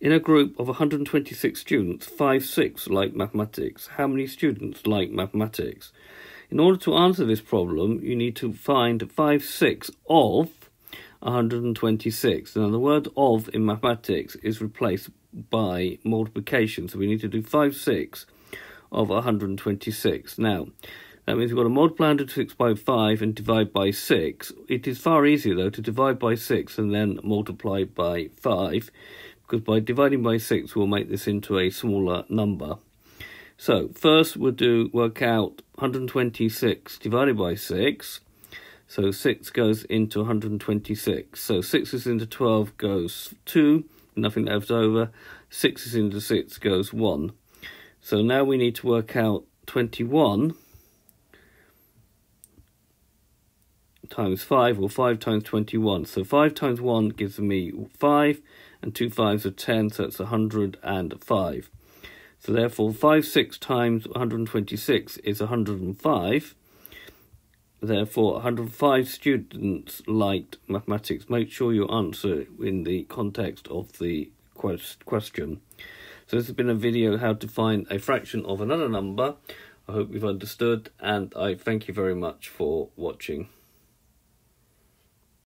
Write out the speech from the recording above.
In a group of 126 students, 5/6 like mathematics. How many students like mathematics? In order to answer this problem, you need to find 5/6 of 126. Now, the word of in mathematics is replaced by multiplication, so we need to do 5/6 of 126. Now, that means we've got to multiply 126 by 5 and divide by 6. It is far easier, though, to divide by 6 and then multiply by 5, because by dividing by 6, we'll make this into a smaller number. So, first we'll work out 126 divided by 6. So 6 goes into 126. So 6 is into 12 goes 2, nothing left over. 6 is into 6 goes 1. So now we need to work out 21 times 5, or 5 times 21. So 5 times 1 gives me 5, and 2 5s are 10, so it's 105. So therefore 5/6 times 126 is 105. Therefore 105 students liked mathematics. Make sure you answer in the context of the question. So this has been a video how to find a fraction of another number. I hope you've understood, and I thank you very much for watching.